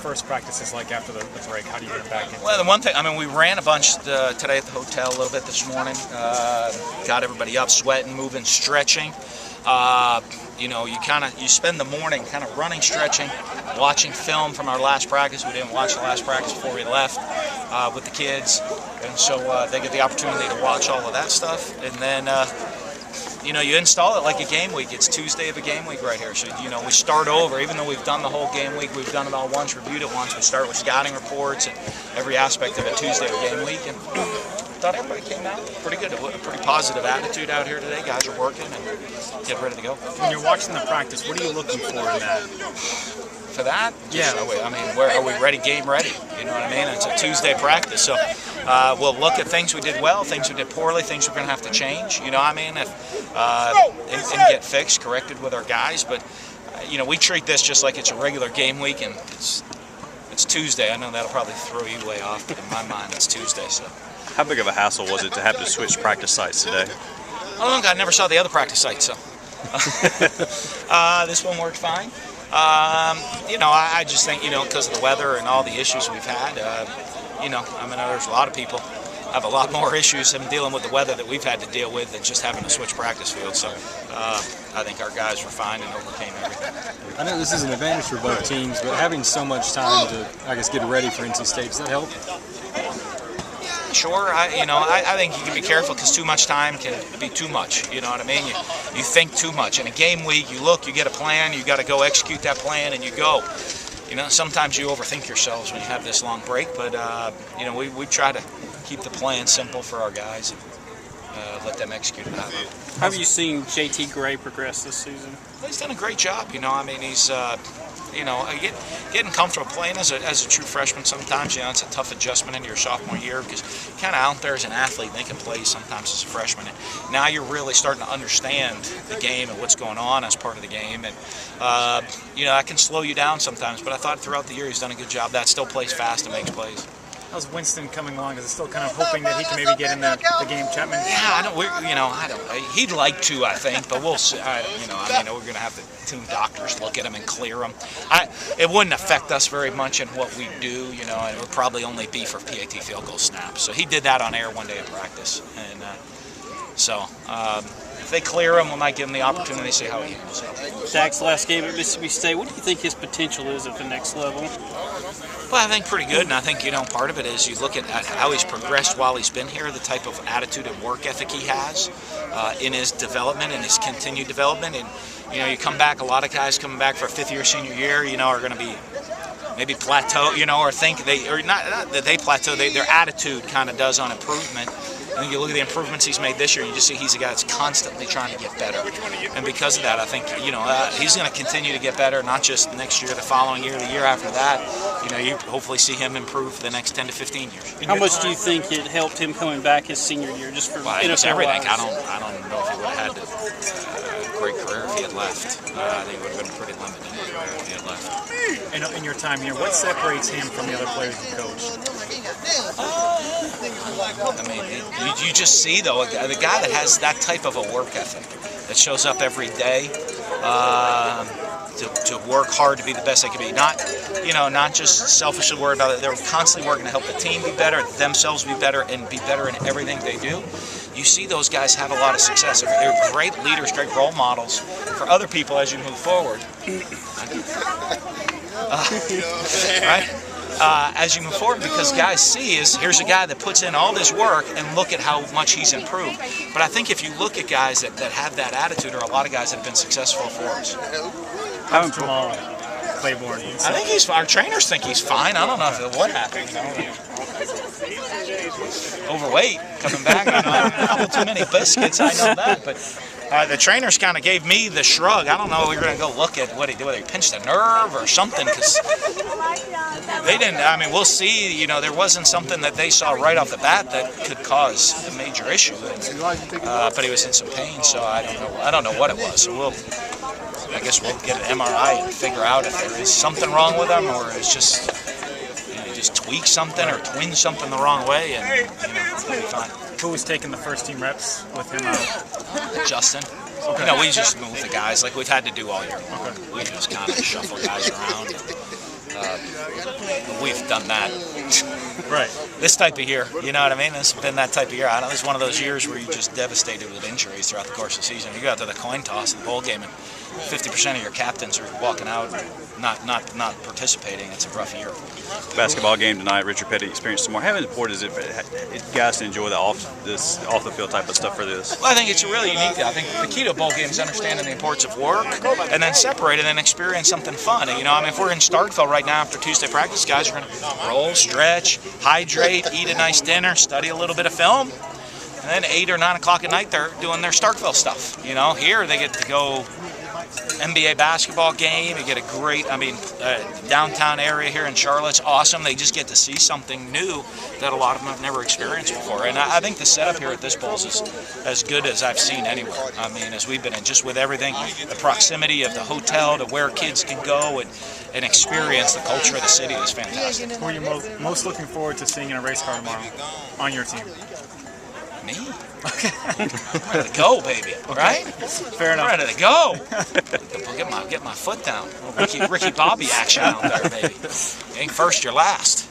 first practices like after the break? How do you get back in? Well, the one thing, I mean, we ran a bunch today at the hotel a little bit this morning. Got everybody up, sweating, moving, stretching. You know, you spend the morning kind of running, stretching, watching film from our last practice. We didn't watch the last practice before we left with the kids, and so they get the opportunity to watch all of that stuff. And then, you know, you install it like a game week. It's Tuesday of a game week right here. So, you know, we start over. Even though we've done the whole game week, we've done it all once, reviewed it once. We start with scouting reports and every aspect of it Tuesday of game week. And I thought everybody came out pretty good. A pretty positive attitude out here today. Guys are working and get ready to go. When you're watching the practice, what are you looking for in that? For that? Yeah. I mean, where are we ready, game ready? You know what I mean? It's a Tuesday practice. So we'll look at things we did well, things we did poorly, things we're going to have to change. You know what I mean? And get fixed, corrected with our guys. But, you know, we treat this just like it's a regular game week, and it's Tuesday. I know that'll probably throw you way off, but in my mind, it's Tuesday. So. How big of a hassle was it to have to switch practice sites today? I don't know. I never saw the other practice site, so this one worked fine. You know, I just think, you know, because of the weather and all the issues we've had, you know, I mean, there's a lot of people have a lot more issues in dealing with the weather that we've had to deal with than just having to switch practice fields. So I think our guys were fine and overcame everything. I know this is an advantage for both teams, but having so much time to, I guess, get ready for NC State, does that help? Sure, I think you can be careful because too much time can be too much. You know what I mean? You think too much. In a game week, you look, you get a plan, you got to go execute that plan, and you go. You know, sometimes you overthink yourselves when you have this long break, but you know, we try to keep the plan simple for our guys and let them execute it out. How have you seen JT Gray progress this season? He's done a great job. You know, I mean, he's you know, getting comfortable playing as a true freshman sometimes, you know, it's a tough adjustment into your sophomore year because you're kind of out there as an athlete, they can play sometimes as a freshman. And now you're really starting to understand the game and what's going on as part of the game. And, you know, that can slow you down sometimes, but I thought throughout the year he's done a good job. That still plays fast and makes plays. How's Winston coming along? Is it still kind of hoping that he can maybe get in the game, Chapman? Yeah, he'd like to, I think, but we'll see. You know, I mean, we're going to have to tune doctors, look at him, and clear him. It wouldn't affect us very much in what we do, you know, and it would probably only be for PAT field goal snaps. So he did that on air one day at practice, and so if they clear him, we might give him the opportunity to see how he handles it. Dak's last game at Mississippi State, what do you think his potential is at the next level? Well, I think pretty good, and I think, you know, part of it is you look at how he's progressed while he's been here, the type of attitude and work ethic he has in his development and his continued development. And, you know, you come back, a lot of guys coming back for a fifth-year senior year, you know, are going to be maybe plateau, you know, or think they, or not that they plateau, their attitude kind of does on improvement. I think you look at the improvements he's made this year, and you just see he's a guy that's constantly trying to get better. And because of that, I think, you know, he's going to continue to get better, not just next year, the following year, the year after that. You know, you hopefully see him improve for the next 10 to 15 years. How much do you think it helped him coming back his senior year, just for NFL everything? I don't know if he would have had a great career if he had left. I think it would have been pretty limited if he had left. And in your time here, what separates him from the other players you coached? I mean, you just see, though, the guy that has that type of a work ethic, that shows up every day to work hard to be the best they can be. Not, you know, not just selfishly worried about it. They're constantly working to help the team be better, themselves be better, and be better in everything they do. You see those guys have a lot of success. They're great leaders, great role models for other people as you move forward. Right? As you move forward, because guys see here's a guy that puts in all this work and look at how much he's improved. But I think if you look at guys that have that attitude, or a lot of guys that have been successful for us. How's Jamal Claiborne? I think our trainers think he's fine. I don't know what happened. Overweight coming back. You know, a couple too many biscuits. I know that, but. The trainers kind of gave me the shrug. I don't know. We were going to go look at what he did, whether he pinched a nerve or something, because they didn't. I mean, we'll see. You know, there wasn't something that they saw right off the bat that could cause a major issue. But he was in some pain, so I don't know what it was. So I guess we'll get an MRI and figure out if there is something wrong with him, or it's just just tweak something or twin something the wrong way, and you know, it'll be fine. Who was taking the first team reps with him out? Justin. Okay. You know, we just move the guys like we've had to do all year long. Okay. We just kind of shuffle guys around. And, We've done that. Right. This type of year, you know what I mean? It's been that type of year. I know it's one of those years where you're just devastated with injuries throughout the course of the season. You go out to the coin toss in the bowl game, and 50% of your captains are walking out not participating. It's a rough year. Basketball game tonight. Richard Petty experienced some more. How important is it for guys to enjoy the off the field type of stuff for this? Well, I think it's a really unique. I think the key to a bowl game is understanding the importance of work and then separate it and experience something fun. You know, I mean, if we're in Starkville right now after Tuesday practice, guys are going to roll, stretch, hydrate, eat a nice dinner, study a little bit of film, and then 8 or 9 o'clock at night they're doing their Starkville stuff. You know, here they get to go NBA basketball game. You get a great, downtown area here in Charlotte's awesome. They just get to see something new that a lot of them have never experienced before. And I think the setup here at this bowl is as good as I've seen anywhere. I mean, as we've been in, just with everything, the proximity of the hotel to where kids can go and experience the culture of the city is fantastic. Who are you most looking forward to seeing in a race car tomorrow on your team? Me? I'm ready to go, baby. Right? Fair enough. I'm ready to go. Get my foot down. Ricky Bobby action out there, baby. You ain't first, you're last.